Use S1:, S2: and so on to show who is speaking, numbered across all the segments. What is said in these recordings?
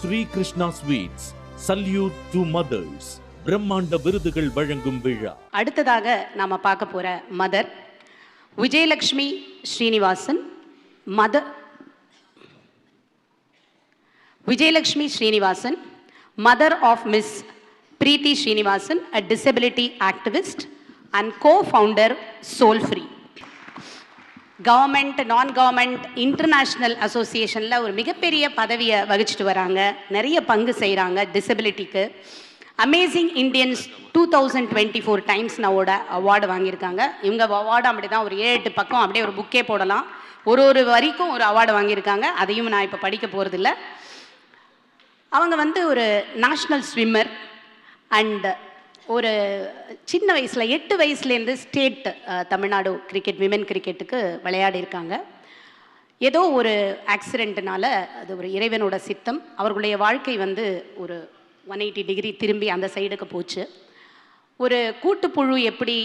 S1: Sri Krishna sweets salute to mothers பிரம்மாண்ட விருதுகள் வழங்கும் விழா.
S2: அடுத்ததாக நாம பார்க்க போற mother Vijayalakshmi Srinivasan. Vijayalakshmi Srinivasan, mother of Miss Preeti Srinivasan, a disability activist and co-founder Soul Free. Government, நான் கவர்மெண்ட், இன்டர்நேஷ்னல் அசோசியேஷனில் ஒரு மிகப்பெரிய பதவியை வகிச்சுட்டு வராங்க. நிறைய பங்கு செய்கிறாங்க டிசபிலிட்டிக்கு. அமேசிங் இண்டியன்ஸ் 2024 டைம்ஸ் நவோட அவார்டு வாங்கியிருக்காங்க. இவங்க அவார்டு அப்படி தான் ஒரு 7-8 பக்கம் அப்படியே ஒரு புக்கே போடலாம். ஒரு வரிக்கும் ஒரு அவார்டு வாங்கியிருக்காங்க. அதையும் நான் இப்போ படிக்க போகிறதில்ல. அவங்க ஒரு நேஷ்னல் ஸ்விம்மர் அண்ட் ஒரு சின்ன வயசில் 8 வயசுலேருந்து ஸ்டேட் தமிழ்நாடு கிரிக்கெட் விமென் கிரிக்கெட்டுக்கு விளையாடி இருக்காங்க. ஏதோ ஒரு ஆக்சிடெண்ட்னால அது ஒரு இறைவனோட சித்தம். அவர்களுடைய வாழ்க்கை ஒரு 180 டிகிரி திரும்பி அந்த சைடுக்கு போச்சு. ஒரு கூட்டுப்புழு எப்படி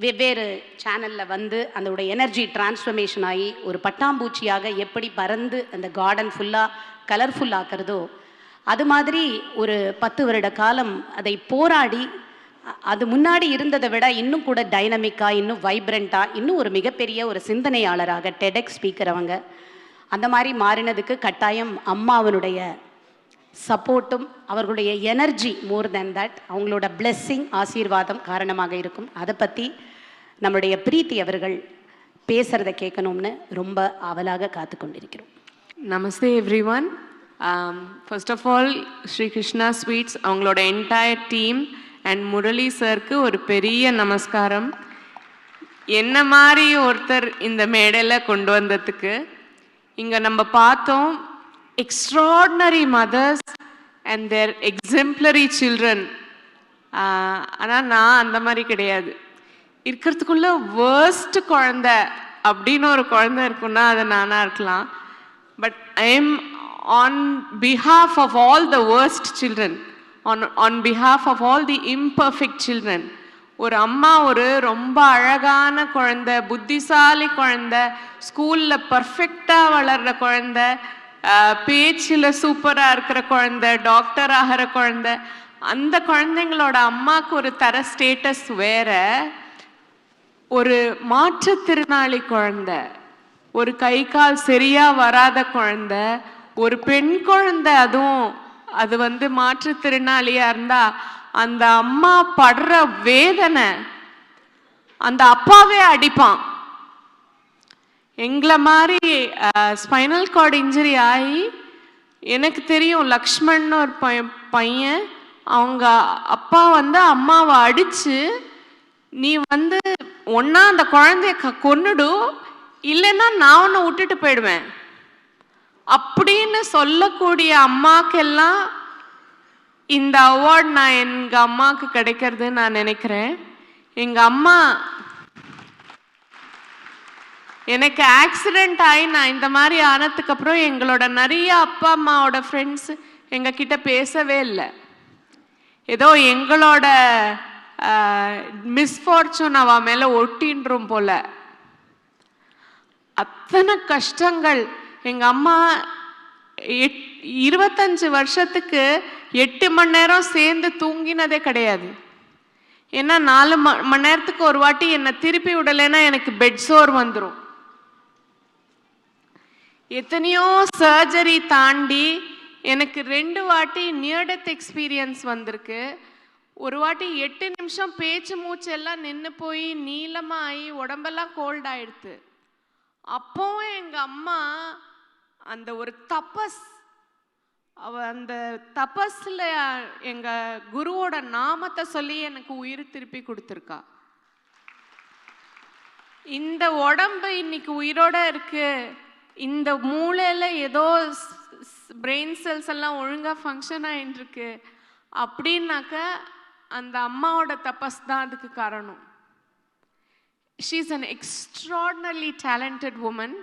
S2: வெவ்வேறு சேனலில் அதோட எனர்ஜி டிரான்ஸ்ஃபர்மேஷன் ஆகி ஒரு பட்டாம்பூச்சியாக எப்படி பறந்து அந்த கார்டன் ஃபுல்லாக கலர்ஃபுல் ஆக்கிறதோ, அது மாதிரி ஒரு 10 வருட காலம் அதை போராடி அது முன்னாடி இருந்ததை விட இன்னும் கூட டைனமிக்காக, இன்னும் வைப்ரண்ட்டாக, இன்னும் ஒரு மிகப்பெரிய ஒரு சிந்தனையாளராக டெடெக்ஸ் ஸ்பீக்கர் அவங்க அந்த மாதிரி மாறினதுக்கு கட்டாயம் அம்மாவனுடைய சப்போர்ட்டும் அவர்களுடைய எனர்ஜி மோர் தேன் தட் அவங்களோட பிளெஸ்ஸிங் ஆசீர்வாதம் காரணமாக இருக்கும். அதை பற்றி நம்மளுடைய பிரீத்தி அவர்கள் பேசுகிறத கேட்கணும்னு ரொம்ப ஆவலாக காத்து கொண்டிருக்கிறோம்.
S3: நமஸ்தே everyone. First of all Shri Krishna Sweets அவங்களோட என்டையர் டீம் அண்ட் முரளி சருக்கு ஒரு பெரிய நமஸ்காரம். என்ன மாதிரி ஒருத்தர் இந்த மேடையில் கொண்டு வந்ததுக்கு. இங்கே நம்ம பார்த்தோம் extraordinary mothers and their exemplary children. ஆனால் நான் அந்த மாதிரி கிடையாது. இருக்கிறதுக்குள்ள வேர்ஸ்ட் குழந்தை அப்படின்னு ஒரு குழந்தை இருக்குன்னா அது நானாக இருக்கலாம். But I am on behalf of all the worst children, on behalf of all the imperfect children. ஒரு அம்மா ஒரு ரொம்ப அழகான குழந்தை, புத்திசாலி குழந்தை, ஸ்கூலில் பர்ஃபெக்டாக வளர்கிற குழந்தை, பேச்சில் சூப்பராக இருக்கிற குழந்தை, டாக்டர் ஆகிற குழந்தை, அந்த குழந்தைங்களோட அம்மாவுக்கு ஒரு தர ஸ்டேட்டஸ் வேற. ஒரு மாற்றுத்திறனாளி குழந்தை, ஒரு கை கால் சரியாக வராத குழந்தை, ஒரு பெண் குழந்தை, அதுவும் அது மாற்றுத்திறனாளியா இருந்தா அந்த அம்மா படுற வேதனை அந்த அப்பாவே அடிப்பான். எங்களை மாதிரி ஸ்பைனல் கார்டு இன்ஜுரி ஆகி எனக்கு தெரியும் லக்ஷ்மண் ஒரு பையன், அவங்க அப்பா அம்மாவை அடிச்சு நீ ஒன்னா அந்த குழந்தைய கொன்னுடு, இல்லைன்னா நான் உன்னை விட்டுட்டு போயிடுவேன் அப்படின்னு சொல்லக்கூடிய அம்மாக்கெல்லாம் இந்த அவார்ட் நான் எங்க அம்மாவுக்கு கிடைக்கிறது நான் நினைக்கிறேன். எங்க அம்மா எனக்கு ஆக்சிடென்ட் ஆகி நான் இந்த மாதிரி ஆனதுக்கு அப்புறம் எங்களோட நிறைய அப்பா அம்மாவோட ஃப்ரெண்ட்ஸ் எங்க கிட்ட பேசவே இல்லை. ஏதோ எங்களோட மிஸ்ஃபார்ச்சூன் அவ மேல ஒட்டின்றோம் போல. அத்தனை கஷ்டங்கள். எங்க அம்மா 25 வருஷத்துக்கு 8 மணி நேரம் சேர்ந்து தூங்கினதே கிடையாது. ஏன்னா 4 மணி நேரத்துக்கு ஒரு வாட்டி என்னை திருப்பி விடலைன்னா எனக்கு பெட் சோர் வந்துடும். எத்தனையோ சர்ஜரி தாண்டி எனக்கு 2 வாட்டி நியர் டெத் எக்ஸ்பீரியன்ஸ் வந்திருக்கு. ஒரு வாட்டி 8 நிமிஷம் பேச்சு மூச்சு எல்லாம் நின்று போய் நீளமாகி உடம்பெல்லாம் கோல்ட் ஆயிடுது. அப்போவும் எங்க அம்மா அந்த ஒரு தபஸ், அந்த தபஸ்ல எங்க குருவோட நாமத்தை சொல்லி எனக்கு உயிர் திருப்பி கொடுத்துருக்கா. இந்த உடம்பு இன்னைக்கு உயிரோட இருக்கு, இந்த மூளையில ஏதோ பிரெயின் செல்ஸ் எல்லாம் ஒழுங்கா ஃபங்க்ஷன் ஆயிட்டு இருக்கு அப்படின்னாக்க அந்த அம்மாவோட தபஸ் தான் அதுக்கு காரணம். She is an extraordinarily talented woman.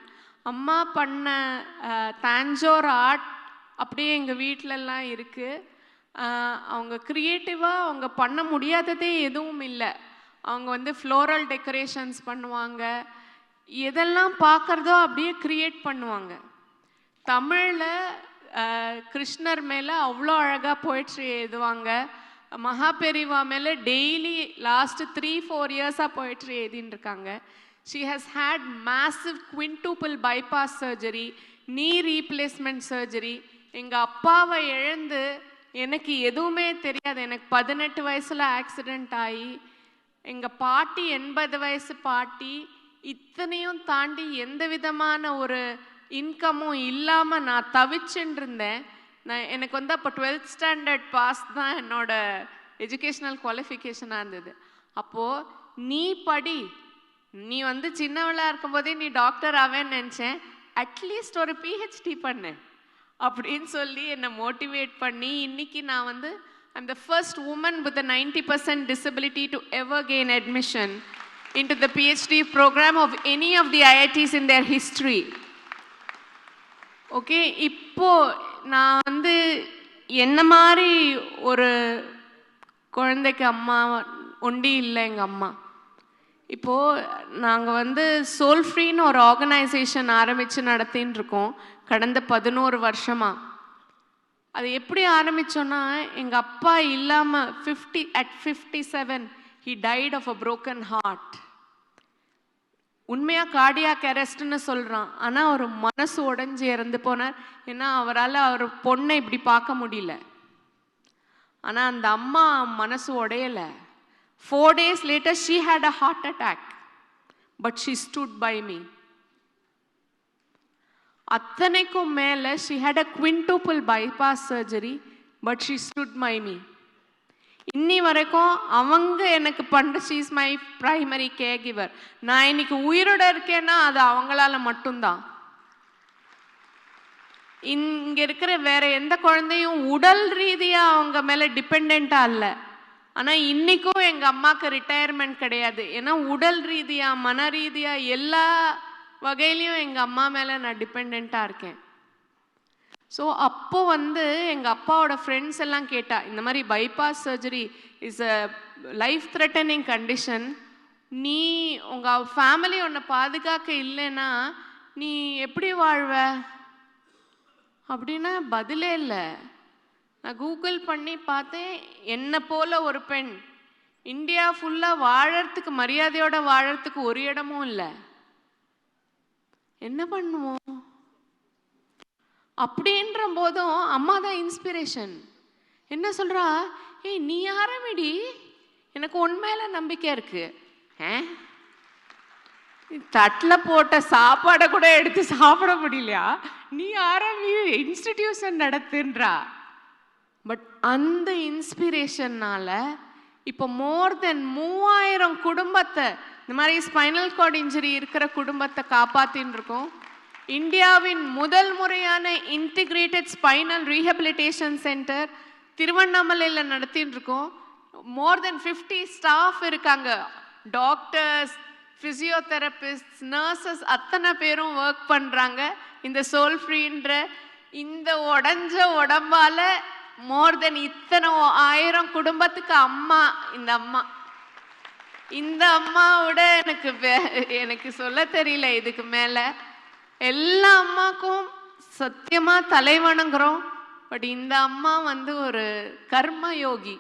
S3: அம்மா பண்ண தாஞ்சோர் ஆர்ட் அப்படியே எங்கள் வீட்டிலலாம் இருக்குது. அவங்க க்ரியேட்டிவாக அவங்க பண்ண முடியாததே எதுவும் இல்லை. அவங்க ஃப்ளோரல் டெக்கரேஷன்ஸ் பண்ணுவாங்க, எதெல்லாம் பார்க்குறதோ அப்படியே க்ரியேட் பண்ணுவாங்க. தமிழில் கிருஷ்ணர் மேலே அவ்வளோ அழகாக போய்ட்ரி எழுதுவாங்க. மகாபெரிவா மேலே டெய்லி லாஸ்ட்டு 3-4 இயர்ஸாக போய்ட்ரி எழுதின்னு இருக்காங்க. She has had massive quintuple bypass surgery, knee replacement surgery. எங்கள் அப்பாவை இழந்து எனக்கு எதுவுமே தெரியாது. எனக்கு 18 வயசில் ஆக்சிடெண்ட் ஆகி, எங்கள் பாட்டி 80 வயசு பாட்டி, இத்தனையும் தாண்டி எந்த விதமான ஒரு இன்கமும் இல்லாமல் நான் தவிச்சுன்னு இருந்தேன். எனக்கு வந்து அப்போ 12th ஸ்டாண்டர்ட் பாஸ் தான் என்னோட எஜுகேஷ்னல் குவாலிஃபிகேஷனாக இருந்தது. அப்போது நீ படி, நீ வந்து சின்னவளாக இருக்கும்போதே நீ டாக்டர் ஆவேன்னு நினச்சேன், அட்லீஸ்ட் ஒரு பிஹெச்டி பண்ணு அப்படின்னு சொல்லி என்னை மோட்டிவேட் பண்ணி இன்னைக்கு நான் வந்து I'm the first woman with a 90% disability to ever gain admission into the PhD program of any of the IITs in their history. Okay, இப்போ நான் வந்து என்ன மாதிரி ஒரு குழந்தைக்கு அம்மா ஒண்டி இல்லை எங்கள் அம்மா. இப்போது நாங்கள் வந்து சோல் ஃப்ரீன்னு ஒரு ஆர்கனைசேஷன் ஆரம்பித்து நடத்தின்னு இருக்கோம் கடந்த 11 வருஷமாக. அது எப்படி ஆரம்பித்தோன்னா, எங்கள் அப்பா இல்லாமல் at 57 he died of a broken heart. உண்மையாக கார்டியாக் அரெஸ்ட்னு சொல்கிறான், ஆனால் அவர் மனசு உடைஞ்சு இறந்து போனார். ஏன்னா அவரால் அவர் பொண்ணை இப்படி பார்க்க முடியல. ஆனால் அந்த அம்மா மனசு உடையலை. 4 days later she had a heart attack, but she stood by me. அத்தனைக்கும் மேலே she had a quintuple bypass surgery, but she stood by me. இன்னி வரைக்கும் அவங்க எனக்கு பண்ணுற she is my primary caregiver. நான் இன்னைக்கு உயிரோட இருக்கேன்னா அது அவங்களால மட்டும்தான். இங்கே இருக்கிற வேற எந்த குழந்தையும் உடல் ரீதியாக அவங்க மேலே டிபெண்ட்டாக இல்லை. ஆனால் இன்றைக்கும் எங்கள் அம்மாவுக்கு ரிட்டையர்மெண்ட் கிடையாது. ஏன்னா உடல் ரீதியாக மன ரீதியாக எல்லா வகையிலையும் எங்கள் அம்மா மேலே நான் டிபெண்ட்டாக இருக்கேன். ஸோ அப்போ வந்து எங்கள் அப்பாவோட ஃப்ரெண்ட்ஸ் எல்லாம் கேட்டா, இந்த மாதிரி bypass surgery is a life threatening condition, நீ உங்கள் ஃபேமிலி உன்னை பாதுகாக்க இல்லைன்னா நீ எப்படி வாழ்வ அப்படின்னா பதிலே இல்லை. நான் கூகுள் பண்ணி பார்த்தேன், என்னை போல ஒரு பெண் இந்தியா ஃபுல்லாக வாழறதுக்கு, மரியாதையோட வாழறதுக்கு ஒரு இடமும் இல்லை. என்ன பண்ணுவோம்? அப்படின்ற போதும் அம்மா தான் இன்ஸ்பிரேஷன். என்ன சொல்றா, ஏய் நீ ஆரம்பிடி, எனக்கு உண்மையில நம்பிக்கை இருக்கு. தட்டில் போட்ட சாப்பாடை கூட எடுத்து சாப்பிட முடியலையா, நீ ஆரம்பி இன்ஸ்டிடியூஷன் நடத்துன்றா. பட் அந்த இன்ஸ்பிரேஷன்னால இப்போ மோர் தென் 3000 குடும்பத்தை, இந்த மாதிரி ஸ்பைனல் கார்டு இன்ஜுரி இருக்கிற குடும்பத்தை காப்பாத்தின்னு இருக்கோம். இந்தியாவின் முதல் முறையான இன்டிகிரேட்டட் ஸ்பைனல் ரீஹபிலிட்டேஷன் சென்டர் திருவண்ணாமலையில் நடத்தின்னு இருக்கோம். மோர் தென் 50 ஸ்டாஃப் இருக்காங்க, டாக்டர்ஸ், ஃபிசியோதெரபிஸ்ட், நர்சஸ், அத்தனை பேரும் ஒர்க் பண்ணுறாங்க. இந்த சோல் ஃப்ரீன்ற இந்த உடஞ்ச உடம்பால மோர் தென் இத்தனை 1000 குடும்பத்துக்கு அம்மா. இந்த அம்மாவோட எனக்கு சொல்ல தெரியல இதுக்கு மேலே. எல்லா அம்மாக்கும் சத்தியமாக தலை வணங்குறோம். பட் இந்த அம்மா வந்து ஒரு கர்ம யோகி.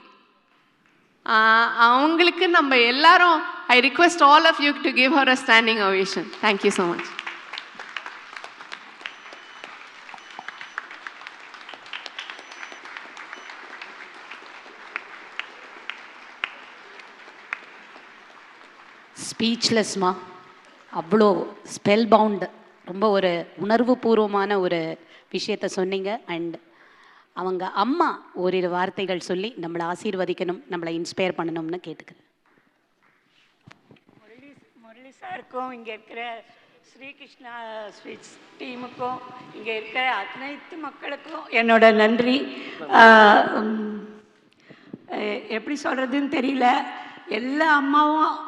S3: அவங்களுக்கு நம்ம எல்லாரும், I request all of you to give her a standing ovation. Thank you so much.
S2: ஸ்பீச்லெஸ்மா, அவ்வளோ ஸ்பெல் பவுண்ட், ரொம்ப ஒரு உணர்வு பூர்வமான ஒரு விஷயத்த சொன்னீங்க. அண்ட் அவங்க அம்மா ஓரிரு வார்த்தைகள் சொல்லி நம்மளை ஆசீர்வதிக்கணும், நம்மளை இன்ஸ்பயர் பண்ணணும்னு கேட்டுக்கிறேன்.
S4: முரளி சாருக்கும் இங்கே இருக்கிற ஸ்ரீகிருஷ்ணா ஸ்வீட்ஸ் டீமுக்கும் இங்கே இருக்கிற அனைத்து மக்களுக்கும் என்னோட நன்றி. எப்படி சொல்கிறதுன்னு தெரியல. எல்லா அம்மாவும்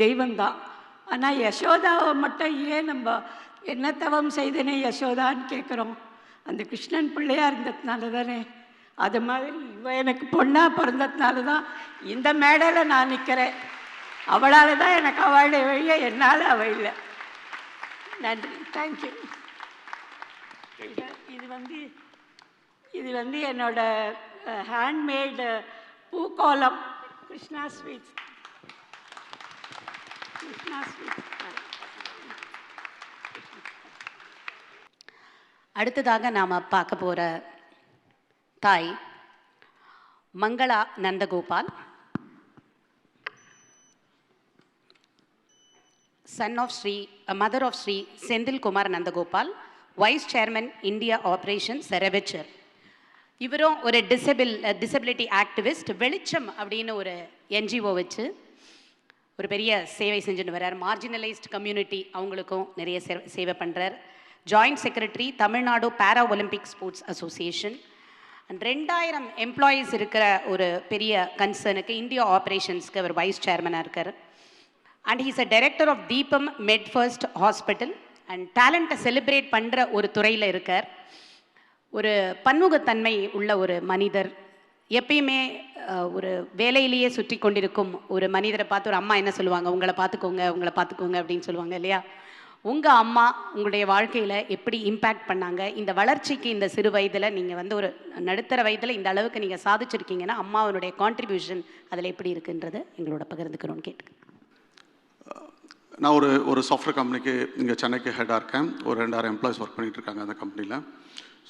S4: தெய்வந்தான். ஆனால் யசோதாவை மட்டும் ஏன் நம்ம என்ன தவம் செய்தனே யசோதான்னு கேட்குறோம்? அந்த கிருஷ்ணன் பிள்ளையாக இருந்ததுனால தானே. அது மாதிரி இவ எனக்கு பொண்ணாக பிறந்ததுனால தான் இந்த மேடையில் நான் நிற்கிறேன். அவளால் தான் எனக்கு அவளுடைய வழியை, என்னால் அவள் இல்லை. நன்றி, தேங்க்யூ. இது வந்து இது வந்து என்னோட ஹேண்ட்மேடு பூக்கோலம் கிருஷ்ணா ஸ்வீட்ஸ். கிருஷ்ணா ஸ்வீட்ஸ்.
S2: அடுத்ததாக நாம் பார்க்க போகிற தாய் Mangala Nandagopal, mother of Sri Senthil Kumar Nandagopal, Vice Chairman India Operations Ceravature. இவரும் ஒரு டிசபிலிட்டி ஆக்டிவிஸ்ட். வெளிச்சம் அப்படின்னு ஒரு என்ஜிஓ வச்சு ஒரு பெரிய சேவை செஞ்சுட்டு வர்றார். மார்ஜினலைஸ்ட் கம்யூனிட்டி அவங்களுக்கும் நிறைய சேவை பண்ணுறார். ஜாயிண்ட் செக்ரட்டரி தமிழ்நாடு பேரா Olympic sports association. And 2000 employees இருக்கிற ஒரு பெரிய கன்சர்னுக்கு இந்தியா ஆப்ரேஷன்ஸ்க்கு அவர் வைஸ் சேர்மனாக இருக்கார். And he's a director of Deepam MedFirst hospital. And டேலண்ட்டை செலிப்ரேட் பண்ணுற ஒரு துறையில் இருக்கார். ஒரு பன்முகத்தன்மை உள்ள ஒரு மனிதர். எப்பயுமே ஒரு வேலையிலேயே சுற்றி கொண்டிருக்கும் ஒரு மனிதரை பார்த்து ஒரு அம்மா என்ன சொல்லுவாங்க, உங்களை பார்த்துக்கோங்க அப்படின்னு சொல்லுவாங்க இல்லையா? உங்கள் அம்மா உங்களுடைய வாழ்க்கையில் எப்படி இம்பேக்ட் பண்ணாங்க, இந்த வளர்ச்சிக்கு இந்த சிறு வயதில் நீங்கள் வந்து ஒரு நடுத்தர வயதில் இந்த அளவுக்கு நீங்கள் சாதிச்சிருக்கீங்கன்னா அம்மாவனுடைய கான்ட்ரிபியூஷன் அதில் எப்படி இருக்குன்றது எங்களோட பகிர்ந்துக்கிறோன்னு கேட்டு.
S5: நான் ஒரு சாஃப்ட்வேர் கம்பெனிக்கு இங்கே சென்னைக்கு ஹெட்டாக இருக்கேன். ஒரு 2000 எம்ப்ளாயிஸ் ஒர்க் பண்ணிகிட்டு இருக்காங்க அந்த கம்பெனியில்.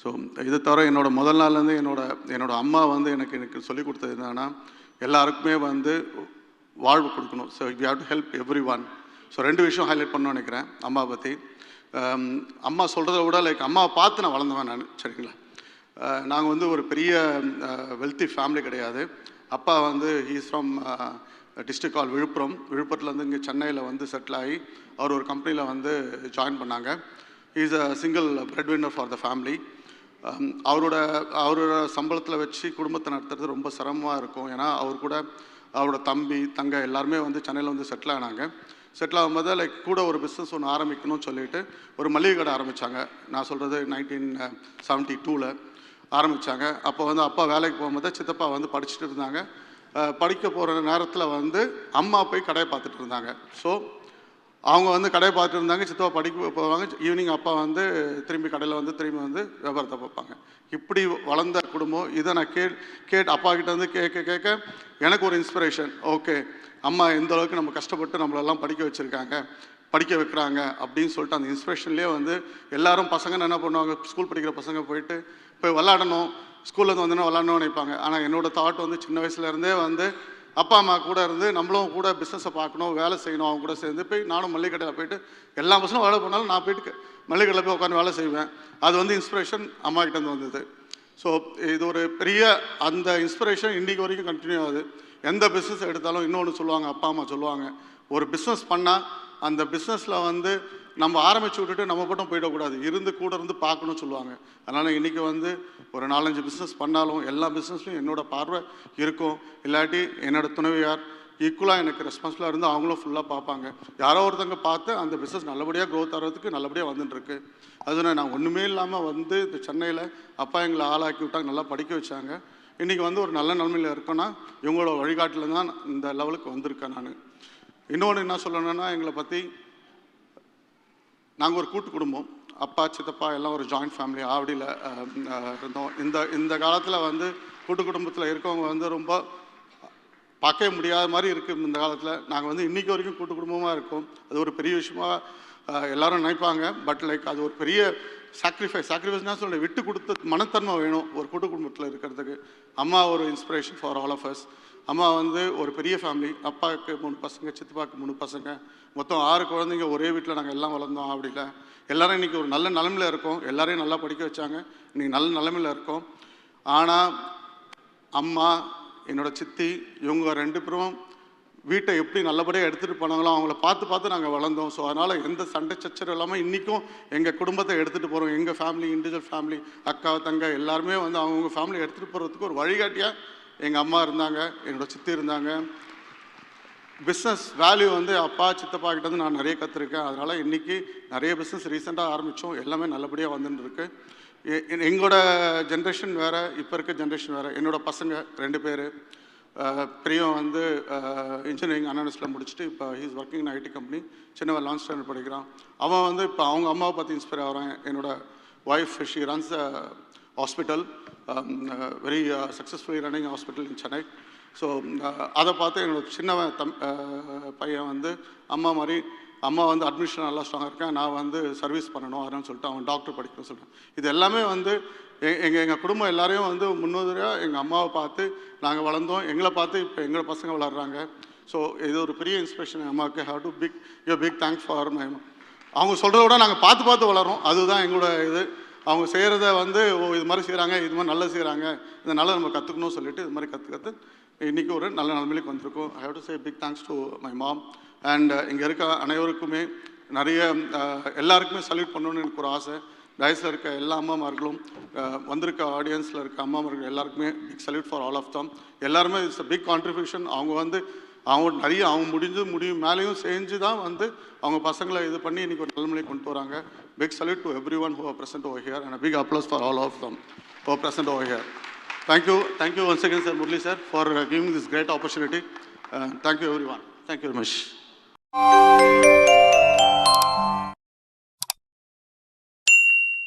S5: ஸோ இது தவிர முதல் நாள்லேருந்து என்னோட அம்மா வந்து எனக்கு சொல்லிக் கொடுத்தது என்னன்னா, எல்லாருக்குமே வந்து வாழ்வு கொடுக்கணும். So you have to help every one. So 2 விஷயம் ஹைலைட் பண்ணணும்னு நினைக்கிறேன் அம்மா பற்றி. அம்மா சொல்கிறத விட அம்மாவை பார்த்து நான் வளர்ந்தவன் நான். சரிங்களா? நாங்கள் வந்து ஒரு பெரிய வெல்த்தி ஃபேமிலி கிடையாது. அப்பா வந்து ஹீஸ் ஃப்ரம் டிஸ்ட்ரிக்ட் கால் விழுப்புரத்துலேருந்து இங்கே சென்னையில் வந்து செட்டில் ஆகி அவர் ஒரு கம்பெனியில் வந்து ஜாயின் பண்ணாங்க. He's a single bread winner for the family. அவரோட சம்பளத்தில் வச்சு குடும்பத்தை நடத்துறது ரொம்ப சிரமமாக இருக்கும். ஏன்னா அவர் கூட அவரோட தம்பி தங்க எல்லாருமே வந்து சென்னையில் வந்து செட்டில் ஆனாங்க. செட்டில் ஆகும்போது கூட ஒரு பிஸ்னஸ் ஒன்று ஆரம்பிக்கணும்னு சொல்லிட்டு ஒரு மளிகை கடை ஆரம்பித்தாங்க. நான் சொல்கிறது 1972 ஆரம்பித்தாங்க. அப்போ வந்து அப்பா வேலைக்கு போகும்போது சித்தப்பா வந்து படிச்சுட்டு இருந்தாங்க. படிக்க போகிற நேரத்தில் வந்து அம்மா போய் கடையை பார்த்துட்டு இருந்தாங்க. ஸோ அவங்க வந்து கடையை பார்த்துட்டு இருந்தாங்க. சித்தப்பா படிக்க போவாங்க. ஈவினிங் அப்பா வந்து திரும்பி கடையில் வந்து திரும்பி வந்து வியாபாரத்தை பார்ப்பாங்க. இப்படி வளர்ந்த குடும்பம். இதை நான் கேட்டு அப்பா கிட்ட வந்து கேட்க எனக்கு ஒரு இன்ஸ்பிரேஷன். ஓகே, அம்மா எந்த அளவுக்கு நம்ம கஷ்டப்பட்டு நம்மளெல்லாம் படிக்க வைக்கிறாங்க அப்படின்னு சொல்லிட்டு அந்த இன்ஸ்பிரேஷன்லேயே வந்து எல்லாரும் பசங்க என்ன பண்ணுவாங்க, ஸ்கூல் படிக்கிற பசங்க போய் விளாடணும், ஸ்கூல்லேருந்து வந்தோன்னா விளாடணும்னு நினைப்பாங்க. ஆனால் என்னோடய தாட் வந்து சின்ன வயசுலேருந்தே வந்து அப்பா அம்மா கூட இருந்து நம்மளும் கூட பிஸ்னஸை பார்க்கணும், வேலை செய்யணும். அவங்க கூட சேர்ந்து போய் நானும் மளிகை கடையில் போய்ட்டு எல்லா பசங்களும் வேலை பண்ணாலும் நான் போய்ட்டு மளிகை கடையில் போய் உட்காந்து வேலை செய்வேன். அது வந்து இன்ஸ்பிரேஷன் அம்மா கிட்டேருந்து வந்தது. ஸோ இது ஒரு பெரிய அந்த இன்ஸ்பிரேஷன் இன்றைக்கு வரைக்கும் கண்டினியூ ஆகுது. எந்த பிஸ்னஸ் எடுத்தாலும் இன்னொன்று சொல்லுவாங்க, அப்பா அம்மா சொல்லுவாங்க, ஒரு பிஸ்னஸ் பண்ணால் அந்த பிஸ்னஸில் வந்து நம்ம ஆரம்பித்து விட்டுட்டு நம்ம மட்டும் போயிடக்கூடாது, கூட இருந்து பார்க்கணும்னு சொல்லுவாங்க. அதனால் இன்றைக்கி வந்து ஒரு 4-5 பிஸ்னஸ் பண்ணாலும் எல்லா பிஸ்னஸ்லையும் என்னோடய பார்வை இருக்கும். இல்லாட்டி என்னோடய துணைவியார் ஈக்குவலாக எனக்கு ரெஸ்பான்சிபிளாக இருந்து அவங்களும் ஃபுல்லாக பார்ப்பாங்க. யாரோ ஒருத்தங்க பார்த்து அந்த பிஸ்னஸ் நல்லபடியாக க்ரோத் ஆகிறதுக்கு நல்லபடியாக வந்துட்டுருக்கு. அதுனா நான் ஒன்றுமே இல்லாமல் வந்து இந்த சென்னையில் அப்பா எங்களை ஆளாக்கி விட்டாங்க, நல்லா படிக்க வச்சாங்க. இன்றைக்கி வந்து ஒரு நல்ல நிலைமையில் இருக்கோன்னா இவங்களோட வழிகாட்டில் தான் இந்த லெவலுக்கு வந்திருக்கேன் நான். இன்னொன்று என்ன சொல்லணுன்னா, எங்களை பற்றி நாங்கள் ஒரு கூட்டு குடும்பம். அப்பா சித்தப்பா எல்லாம் ஒரு ஜாயிண்ட் ஃபேமிலி ஆவடியில் இருந்தோம். இந்த காலத்தில் வந்து கூட்டு குடும்பத்தில் இருக்கவங்க வந்து ரொம்ப பார்க்கவே முடியாத மாதிரி இருக்குது. இந்த காலத்தில் நாங்கள் வந்து இன்றைக்கி வரைக்கும் கூட்டு குடும்பமாக இருக்கோம். அது ஒரு பெரிய விஷயமாக எல்லோரும் நினைப்பாங்க. பட் அது ஒரு பெரிய சாக்ரிஃபைஸ்னா சொல்ல விட்டு கொடுத்த மனத்தன்மை வேணும் ஒரு கூட்டு குடும்பத்தில் இருக்கிறதுக்கு. அம்மா ஒரு inspiration for all of us. அம்மா வந்து ஒரு பெரிய ஃபேமிலி. அப்பாவுக்கு 3 பசங்க, சித்தப்பாவுக்கு 3 பசங்க, மொத்தம் 6 குழந்தைங்க. ஒரே வீட்டில் நாங்கள் எல்லாம் வளர்ந்தோம். அப்படில எல்லோரும் இன்றைக்கி ஒரு நல்ல நிலைமையில் இருக்கோம். எல்லோரையும் நல்லா படிக்க வச்சாங்க. இன்றைக்கி நல்ல நிலைமையில் இருக்கோம். ஆனால் அம்மா, என்னோடய சித்தி, இவங்க 2 பேரும் வீட்டை எப்படி நல்லபடியாக எடுத்துகிட்டு போனாங்களோ அவங்கள பார்த்து நாங்கள் வளர்ந்தோம். ஸோ அதனால் எந்த சண்டை சச்சரவு இல்லாமல் இன்றைக்கும் எங்கள் குடும்பத்தை எடுத்துகிட்டு போகிறோம். எங்கள் ஃபேமிலி, இண்டிவிஜுவல் ஃபேமிலி, அக்கா தங்க எல்லாருமே வந்து அவங்கவுங்க ஃபேமிலி எடுத்துகிட்டு போகிறதுக்கு ஒரு வழிகாட்டியாக எங்கள் அம்மா இருந்தாங்க, என்னோடய சித்தி இருந்தாங்க. பிஸ்னஸ் வேல்யூ வந்து அப்பா சித்தப்பா கிட்ட வந்து நான் நிறைய கற்றுருக்கேன். அதனால் இன்றைக்கி நிறைய பிஸ்னஸ் ரீசெண்டாக ஆரம்பித்தோம். எல்லாமே நல்லபடியாக வந்துன்னு இருக்கு. எங்களோட ஜென்ரேஷன் வேறு, இப்போ இருக்க ஜென்ரேஷன் வேறு. என்னோடய பசங்க 2 பேர். பெரியவன் வந்து இன்ஜினியரிங் அனாலிஸ்டில் முடிச்சுட்டு இப்போ he's working in IT company. சின்னவன் 11th ஸ்டாண்டர்ட் படிக்கிறான். அவன் வந்து இப்போ அவங்க அம்மாவை பார்த்து இன்ஸ்பயர் ஆகிறான். என்னோடய wife she runs hospital. Very successfully running hospital in Chennai. So அதை பார்த்து என்னோட சின்னவன் பையன் வந்து அம்மா வந்து அட்மிஷன் நல்லா ஸ்ட்ராங்காக இருக்கேன், நான் வந்து சர்வீஸ் பண்ணணும் அதனால சொல்லிட்டு அவன் டாக்டர் படிக்கணும்னு சொல்லிட்டேன். இது எல்லாமே வந்து எங்கள் குடும்பம் எல்லாரையும் வந்து முன்னுரியாக எங்கள் அம்மாவை பார்த்து நாங்கள் வளர்ந்தோம், எங்களை பார்த்து இப்போ எங்களோட பசங்க வளர்கிறாங்க. ஸோ இது ஒரு பெரிய இன்ஸ்பிரேஷன் என் அம்மாவுக்கு. Have to big thanks for my அம்மா. அவங்க சொல்கிறத விட நாங்கள் பார்த்து வளரோம், அதுதான் எங்களோட இது. அவங்க செய்கிறத வந்து இது மாதிரி செய்கிறாங்க, இது மாதிரி நல்லா செய்கிறாங்க, இந்த நல்லா நம்ம கற்றுக்கணும்னு சொல்லிட்டு இது மாதிரி கற்று இன்றைக்கி ஒரு நல்ல நிலைமைக்கு வந்திருக்கோம். I have to say big thanks to my mom. And இங்கே இருக்க அனைவருக்குமே நிறைய எல்லாருக்குமே சல்யூட் பண்ணணுன்னு எனக்கு ஒரு ஆசை. டயஸில் இருக்க எல்லா அம்மாமார்களும் வந்திருக்க ஆடியன்ஸில் இருக்க அம்மாமார்கள் எல்லாருக்குமே big salute for all of them. எல்லாருமே இட்ஸ் அ பிக் கான்ட்ரிபியூஷன். அவங்க நிறைய முடியும் மேலேயும் செஞ்சு தான் வந்து அவங்க பசங்களை இது பண்ணி இன்றைக்கி ஒரு நிலைமையை கொண்டு வராங்க. Big salute to every one who are present over here and a big applause for all of them who are present over here. Thank you once again, Sir Murali sir, for giving this great opportunity. Thank you everyone. Thank you very much.